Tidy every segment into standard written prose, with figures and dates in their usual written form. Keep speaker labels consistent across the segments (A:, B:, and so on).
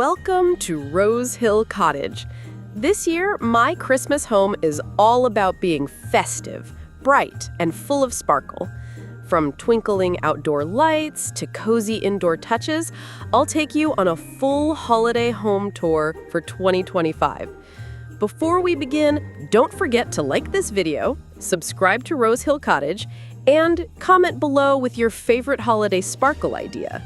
A: Welcome to RoseHill Cottage. This year, my Christmas home is all about being festive, bright, and full of sparkle. From twinkling outdoor lights to cozy indoor touches, I'll take you on a full holiday home tour for 2025. Before we begin, don't forget to like this video, subscribe to RoseHill Cottage, and comment below with your favorite holiday sparkle idea.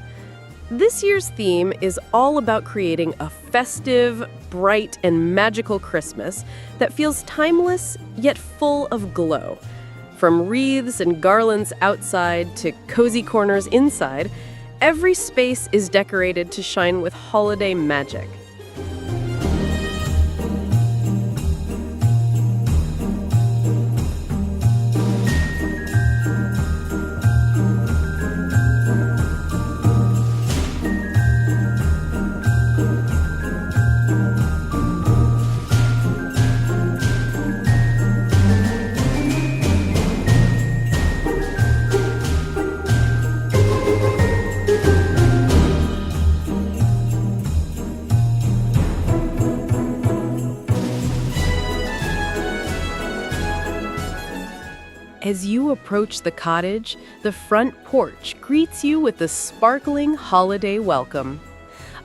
A: This year's theme is all about creating a festive, bright, and magical Christmas that feels timeless yet full of glow. From wreaths and garlands outside to cozy corners inside, every space is decorated to shine with holiday magic. As you approach the cottage, the front porch greets you with a sparkling holiday welcome.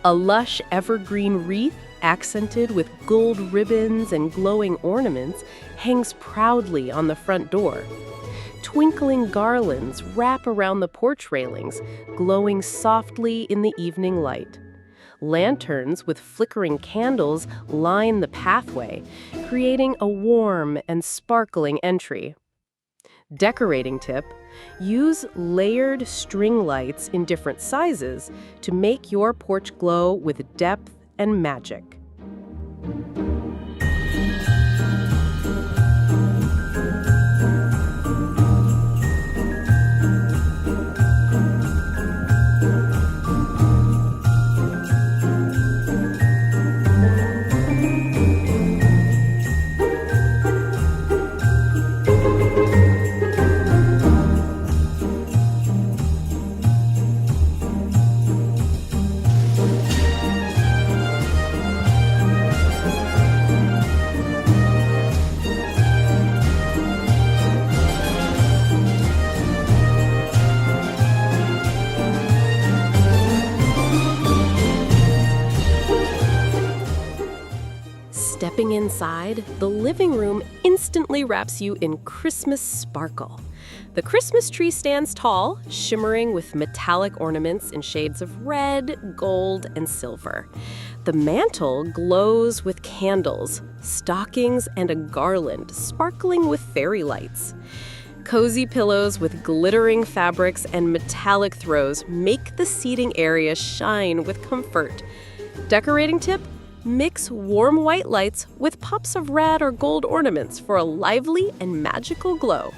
A: A lush evergreen wreath, accented with gold ribbons and glowing ornaments, hangs proudly on the front door. Twinkling garlands wrap around the porch railings, glowing softly in the evening light. Lanterns with flickering candles line the pathway, creating a warm and sparkling entry. Decorating tip: use layered string lights in different sizes to make your porch glow with depth and magic. Stepping inside, the living room instantly wraps you in Christmas sparkle. The Christmas tree stands tall, shimmering with metallic ornaments in shades of red, gold, and silver. The mantel glows with candles, stockings, and a garland sparkling with fairy lights. Cozy pillows with glittering fabrics and metallic throws make the seating area shine with comfort. Decorating tip: mix warm white lights with pops of red or gold ornaments for a lively and magical glow.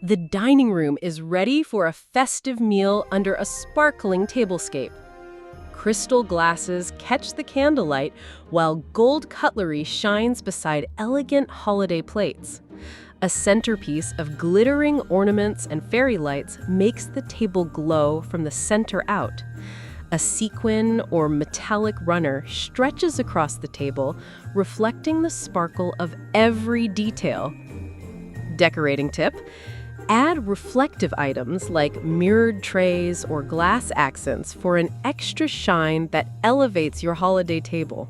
A: The dining room is ready for a festive meal under a sparkling tablescape. Crystal glasses catch the candlelight while gold cutlery shines beside elegant holiday plates. A centerpiece of glittering ornaments and fairy lights makes the table glow from the center out. A sequin or metallic runner stretches across the table, reflecting the sparkle of every detail. Decorating tip: add reflective items like mirrored trays or glass accents for an extra shine that elevates your holiday table.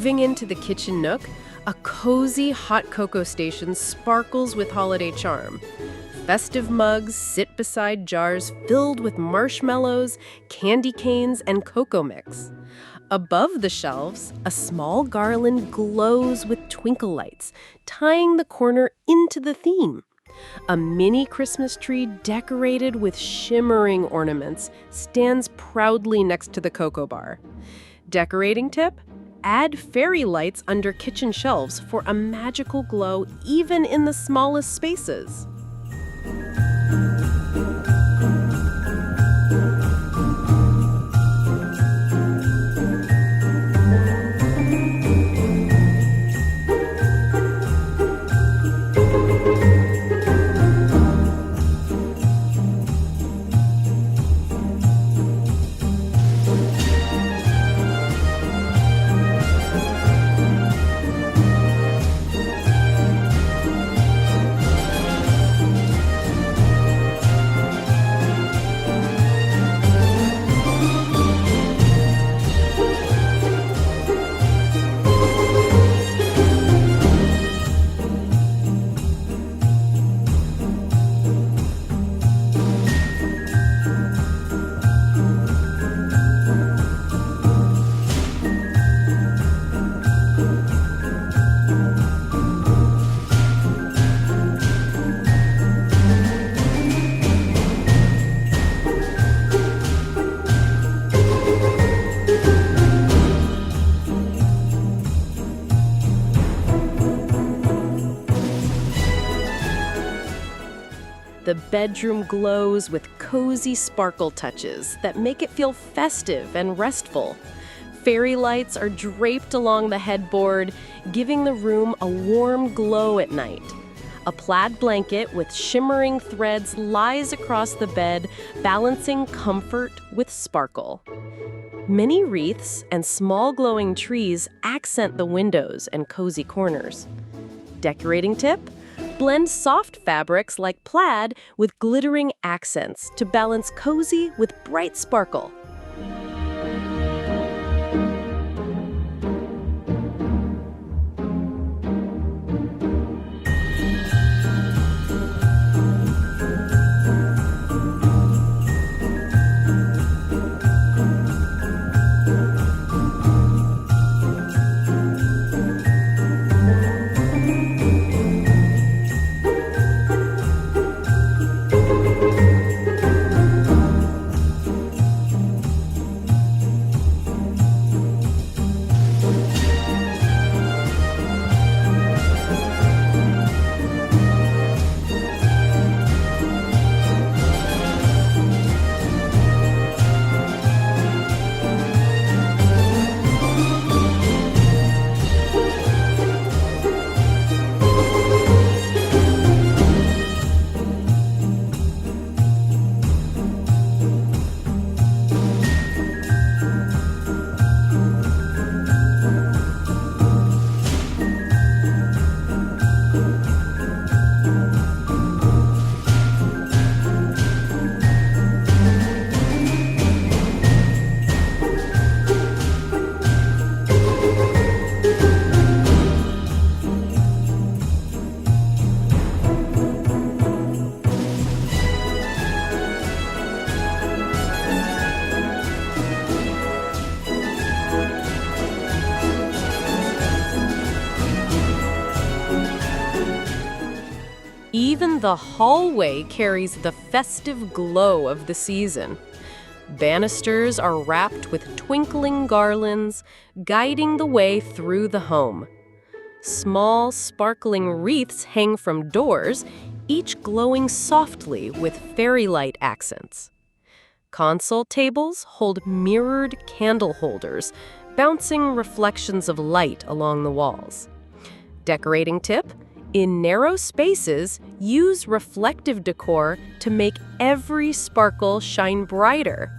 A: Moving into the kitchen nook, a cozy hot cocoa station sparkles with holiday charm. Festive mugs sit beside jars filled with marshmallows, candy canes, and cocoa mix. Above the shelves, a small garland glows with twinkle lights, tying the corner into the theme. A mini Christmas tree decorated with shimmering ornaments stands proudly next to the cocoa bar. Decorating tip? Add fairy lights under kitchen shelves for a magical glow even in the smallest spaces. The bedroom glows with cozy sparkle touches that make it feel festive and restful. Fairy lights are draped along the headboard, giving the room a warm glow at night. A plaid blanket with shimmering threads lies across the bed, balancing comfort with sparkle. Many wreaths and small glowing trees accent the windows and cozy corners. Decorating tip? Blend soft fabrics like plaid with glittering accents to balance cozy with bright sparkle. Even the hallway carries the festive glow of the season. Banisters are wrapped with twinkling garlands, guiding the way through the home. Small, sparkling wreaths hang from doors, each glowing softly with fairy light accents. Console tables hold mirrored candle holders, bouncing reflections of light along the walls. Decorating tip? In narrow spaces, use reflective decor to make every sparkle shine brighter.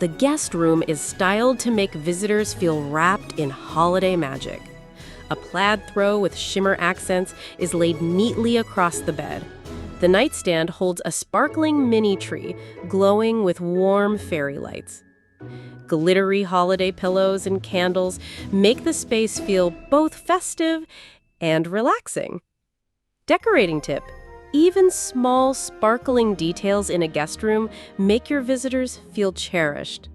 A: The guest room is styled to make visitors feel wrapped in holiday magic. A plaid throw with shimmer accents is laid neatly across the bed. The nightstand holds a sparkling mini tree, glowing with warm fairy lights. Glittery holiday pillows and candles make the space feel both festive and relaxing. Decorating tip: even small, sparkling details in a guest room make your visitors feel cherished.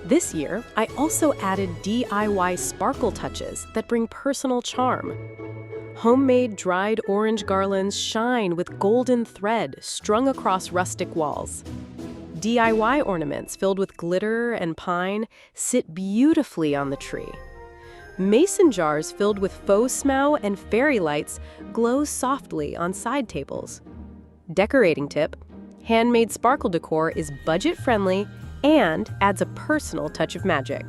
A: This year, I also added DIY sparkle touches that bring personal charm. Homemade dried orange garlands shine with golden thread strung across rustic walls. DIY ornaments filled with glitter and pine sit beautifully on the tree. Mason jars filled with faux smau and fairy lights glow softly on side tables. Decorating tip: handmade sparkle decor is budget-friendly and adds a personal touch of magic.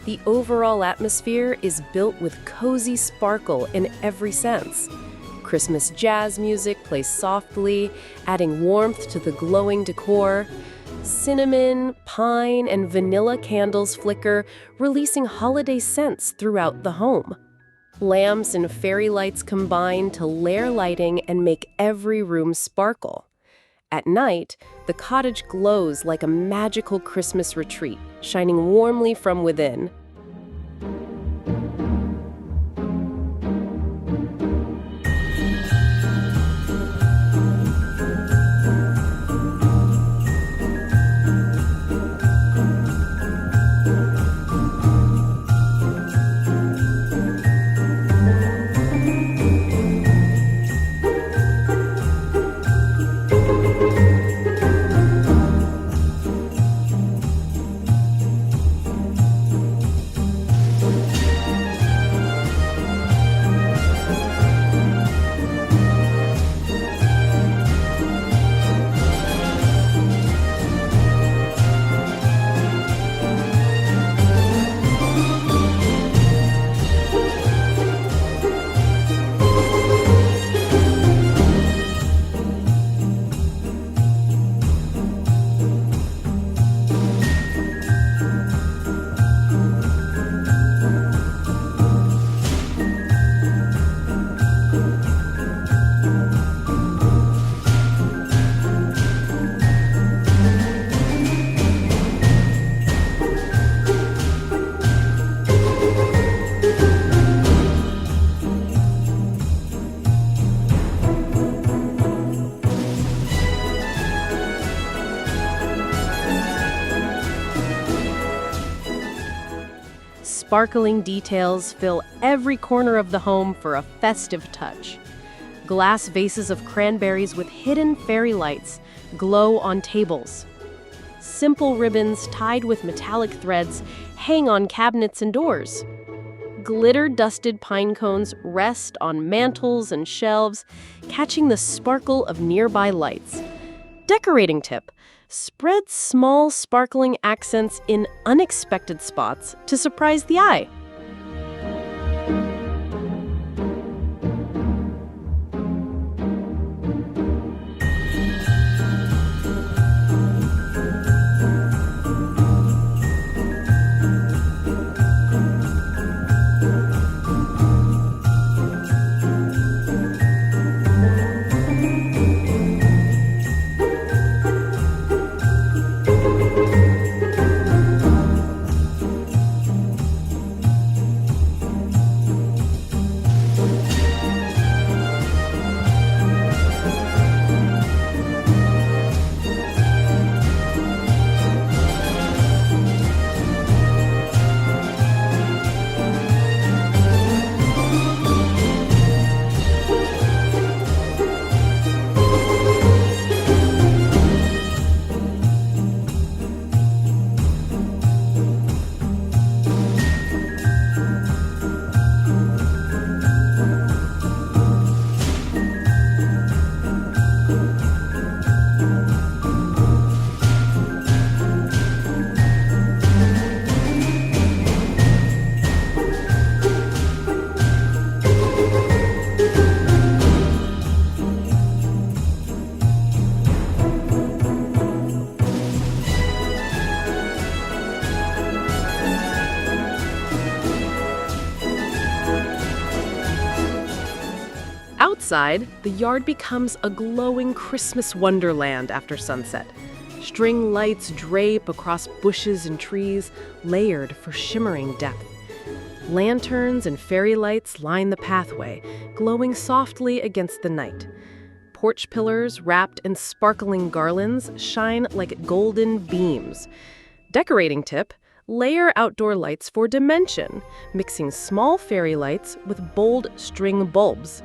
A: The overall atmosphere is built with cozy sparkle in every sense. Christmas jazz music plays softly, adding warmth to the glowing decor. Cinnamon, pine, and vanilla candles flicker, releasing holiday scents throughout the home. Lamps and fairy lights combine to layer lighting and make every room sparkle. At night, the cottage glows like a magical Christmas retreat, shining warmly from within. Sparkling details fill every corner of the home for a festive touch. Glass vases of cranberries with hidden fairy lights glow on tables. Simple ribbons tied with metallic threads hang on cabinets and doors. Glitter-dusted pine cones rest on mantels and shelves, catching the sparkle of nearby lights. Decorating tip: spread small sparkling accents in unexpected spots to surprise the eye. Outside, the yard becomes a glowing Christmas wonderland after sunset. String lights drape across bushes and trees, layered for shimmering depth. Lanterns and fairy lights line the pathway, glowing softly against the night. Porch pillars wrapped in sparkling garlands shine like golden beams. Decorating tip: layer outdoor lights for dimension, mixing small fairy lights with bold string bulbs.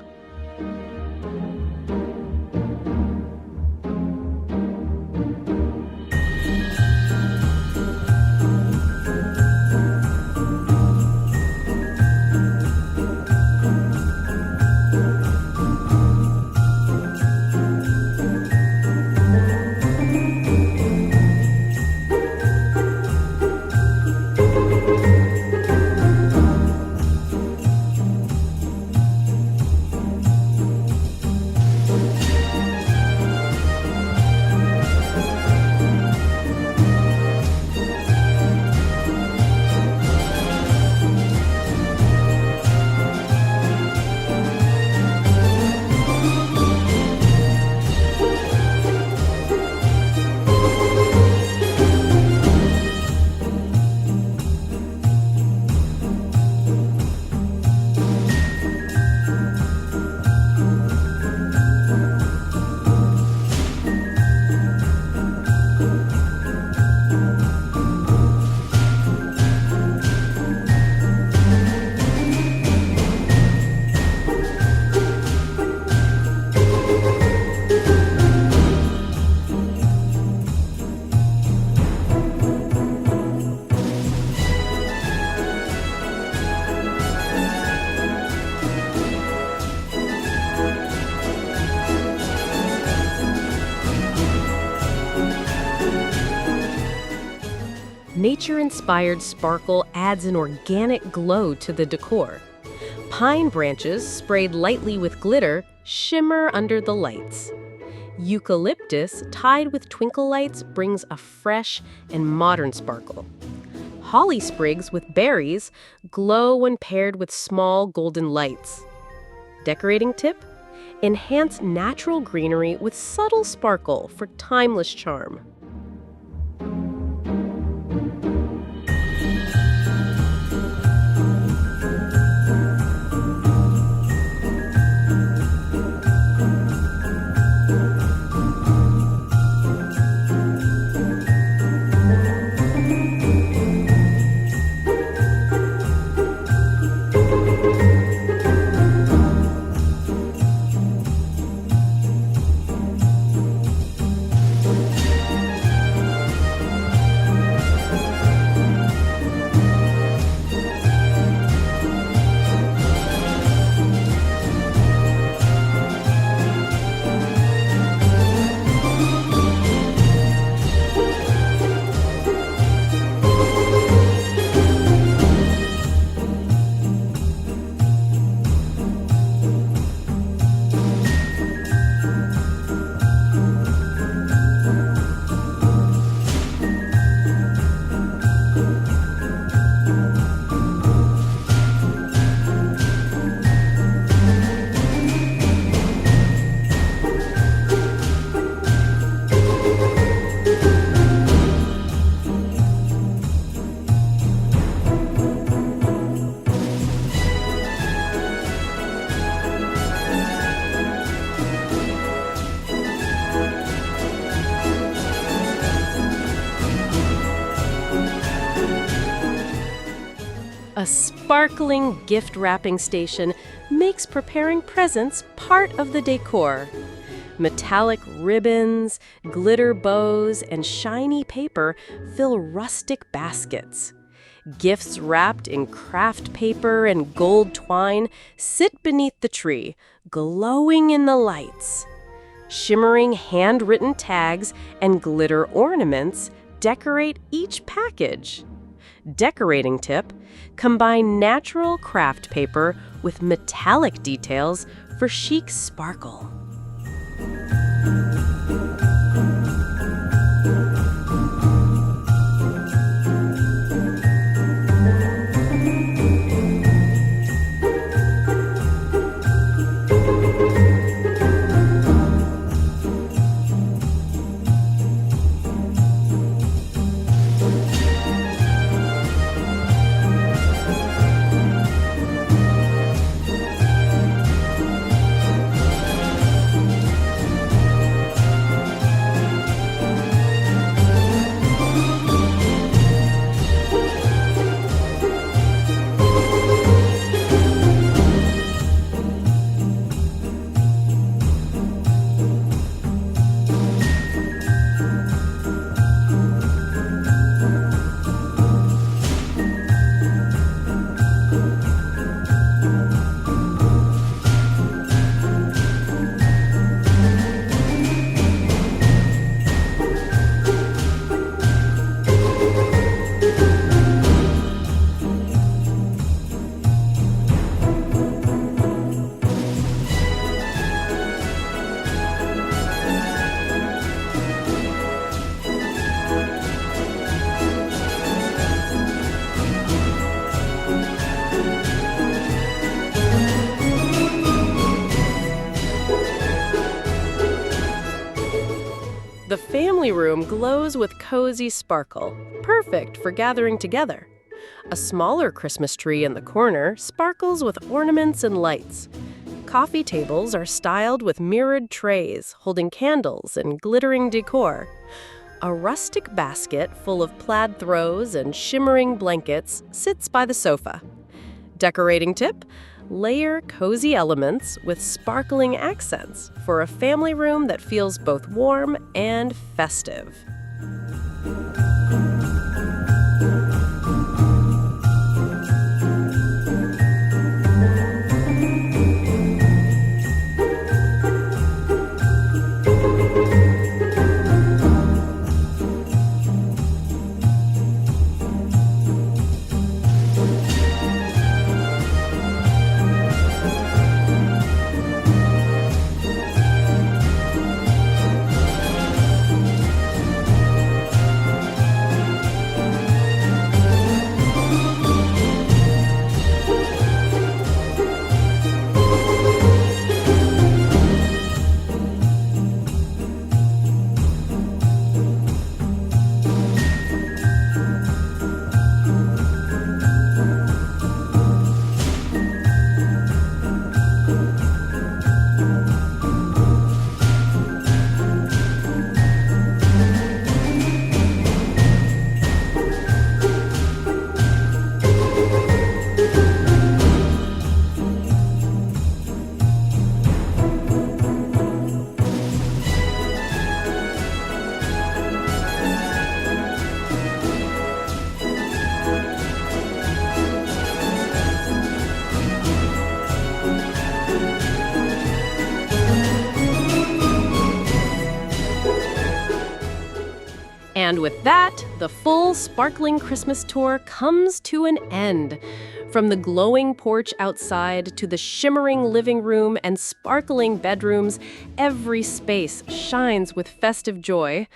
A: Nature-inspired sparkle adds an organic glow to the decor. Pine branches, sprayed lightly with glitter, shimmer under the lights. Eucalyptus, tied with twinkle lights, brings a fresh and modern sparkle. Holly sprigs with berries glow when paired with small golden lights. Decorating tip: enhance natural greenery with subtle sparkle for timeless charm. A sparkling gift wrapping station makes preparing presents part of the decor. Metallic ribbons, glitter bows, and shiny paper fill rustic baskets. Gifts wrapped in craft paper and gold twine sit beneath the tree, glowing in the lights. Shimmering handwritten tags and glitter ornaments decorate each package. Decorating tip: combine natural craft paper with metallic details for chic sparkle. The family room glows with cozy sparkle, perfect for gathering together. A smaller Christmas tree in the corner sparkles with ornaments and lights. Coffee tables are styled with mirrored trays, holding candles and glittering decor. A rustic basket full of plaid throws and shimmering blankets sits by the sofa. Decorating tip: layer cozy elements with sparkling accents for a family room that feels both warm and festive. And with that, the full sparkling Christmas tour comes to an end. From the glowing porch outside to the shimmering living room and sparkling bedrooms, every space shines with festive joy.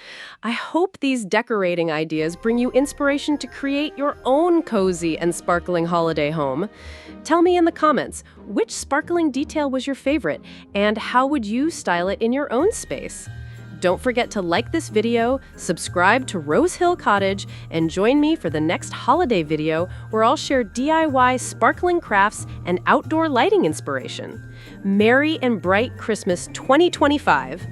A: I hope these decorating ideas bring you inspiration to create your own cozy and sparkling holiday home. Tell me in the comments, which sparkling detail was your favorite, and how would you style it in your own space? Don't forget to like this video, subscribe to RoseHill Cottage, and join me for the next holiday video where I'll share DIY sparkling crafts and outdoor lighting inspiration. Merry and bright Christmas 2025!